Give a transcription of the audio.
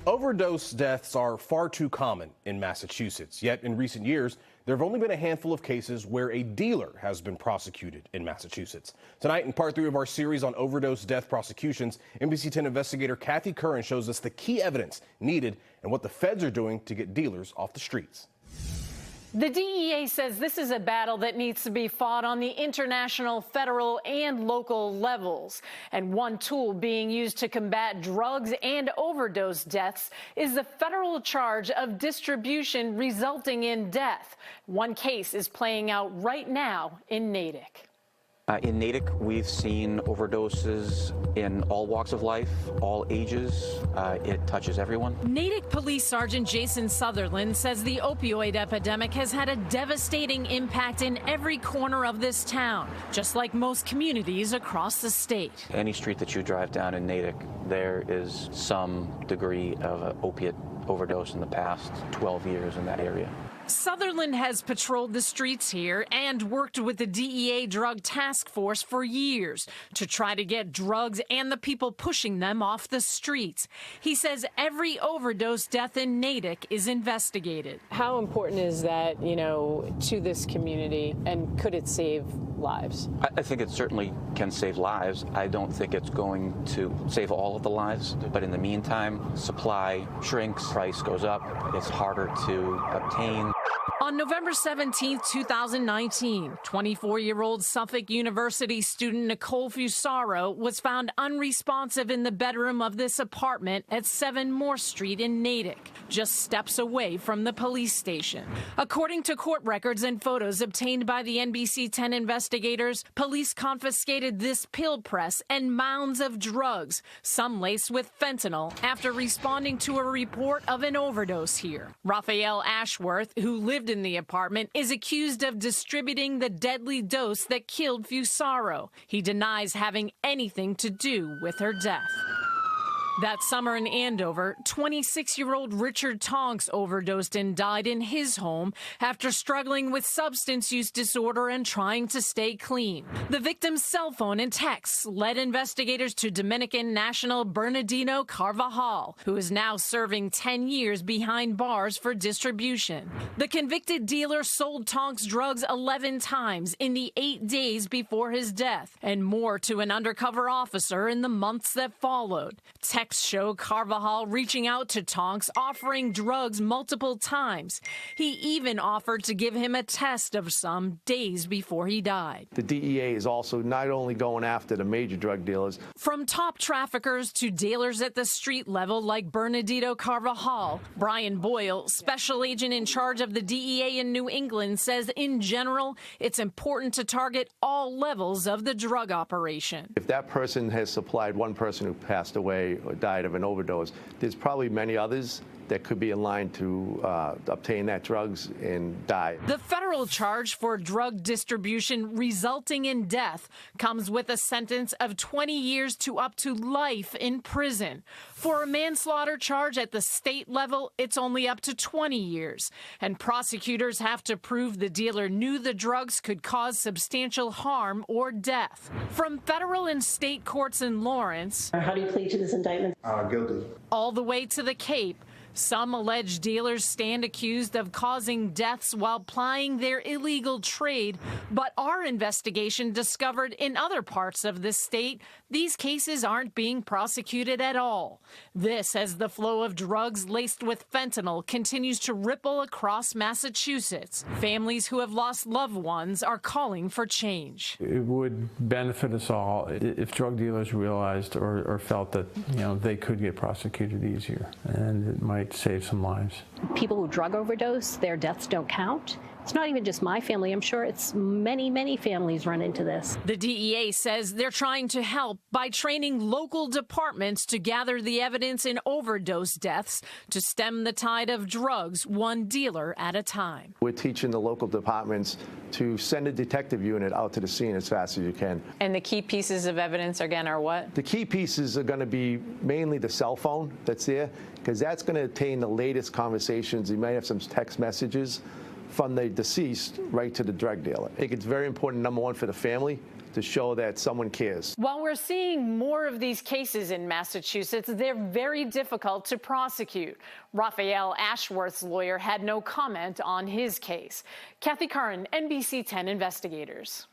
Overdose deaths are far too common in Massachusetts, yet in recent years, there have only been a handful of cases where a dealer has been prosecuted in Massachusetts. Tonight, in part 3 of our series on overdose death prosecutions, NBC 10 investigator Kathy Curran shows us the key evidence needed and what the feds are doing to get dealers off the streets. The DEA says this is a battle that needs to be fought on the international, federal, and local levels. And one tool being used to combat drugs and overdose deaths is the federal charge of distribution resulting in death. One case is playing out right now in Natick. In Natick, we've seen overdoses in all walks of life, all ages. It touches everyone. Natick Police Sergeant Jason Sutherland says the opioid epidemic has had a devastating impact in every corner of this town, just like most communities across the state. Any street that you drive down in Natick, there is some degree of an opiate overdose in the past 12 years in that area. Sutherland has patrolled the streets here and worked with the DEA Drug Task Force for years to try to get drugs and the people pushing them off the streets. He says every overdose death in Natick is investigated. How important is that, to this community, and could it save lives? I think it certainly can save lives. I don't think it's going to save all of the lives, but in the meantime, supply shrinks, price goes up, it's harder to obtain. On November 17, 2019, 24-year-old Suffolk University student Nicole Fusaro was found unresponsive in the bedroom of this apartment at 7 Moore Street in Natick, just steps away from the police station. According to court records and photos obtained by the NBC 10 investigators, police confiscated this pill press and mounds of drugs, some laced with fentanyl, after responding to a report of an overdose here. Raphael Ashworth, who lived in the apartment, is accused of distributing the deadly dose that killed Fusaro. He denies having anything to do with her death. That summer in Andover, 26-year-old Richard Tonks overdosed and died in his home after struggling with substance use disorder and trying to stay clean. The victim's cell phone and texts led investigators to Dominican national Bernardino Carvajal, who is now serving 10 years behind bars for distribution. The convicted dealer sold Tonks drugs 11 times in the 8 days before his death, and more to an undercover officer in the months that followed. Texts show Carvajal reaching out to Tonks, offering drugs multiple times. He even offered to give him a test of some days before he died. The DEA is also not only going after the major drug dealers. From top traffickers to dealers at the street level like Bernardino Carvajal, Brian Boyle, special agent in charge of the DEA in New England, says in general, it's important to target all levels of the drug operation. If that person has supplied one person who passed away or died of an overdose, there's probably many others that could be in line to obtain that drugs and die. The federal charge for drug distribution resulting in death comes with a sentence of 20 years to up to life in prison. For a manslaughter charge at the state level, it's only up to 20 years. And prosecutors have to prove the dealer knew the drugs could cause substantial harm or death. From federal and state courts in Lawrence, how do you plead to this indictment? Guilty. All the way to the Cape, some alleged dealers stand accused of causing deaths while plying their illegal trade, but our investigation discovered in other parts of the state, these cases aren't being prosecuted at all. This as the flow of drugs laced with fentanyl continues to ripple across Massachusetts. Families who have lost loved ones are calling for change. It would benefit us all if drug dealers realized or felt that, they could get prosecuted easier, and it might save some lives. People who drug overdose, their deaths don't count. It's not even just my family. I'm sure it's many, many families run into this. The DEA says they're trying to help by training local departments to gather the evidence in overdose deaths to stem the tide of drugs, one dealer at a time. We're teaching the local departments to send a detective unit out to the scene as fast as you can. And the key pieces of evidence, again, are what? The key pieces are going to be mainly the cell phone that's there, because that's going to contain the latest conversations. You might have some text messages from the deceased right to the drug dealer. I think it's very important, number one, for the family to show that someone cares. While we're seeing more of these cases in Massachusetts, they're very difficult to prosecute. Raphael Ashworth's lawyer had no comment on his case. Kathy Curran, NBC 10 Investigators.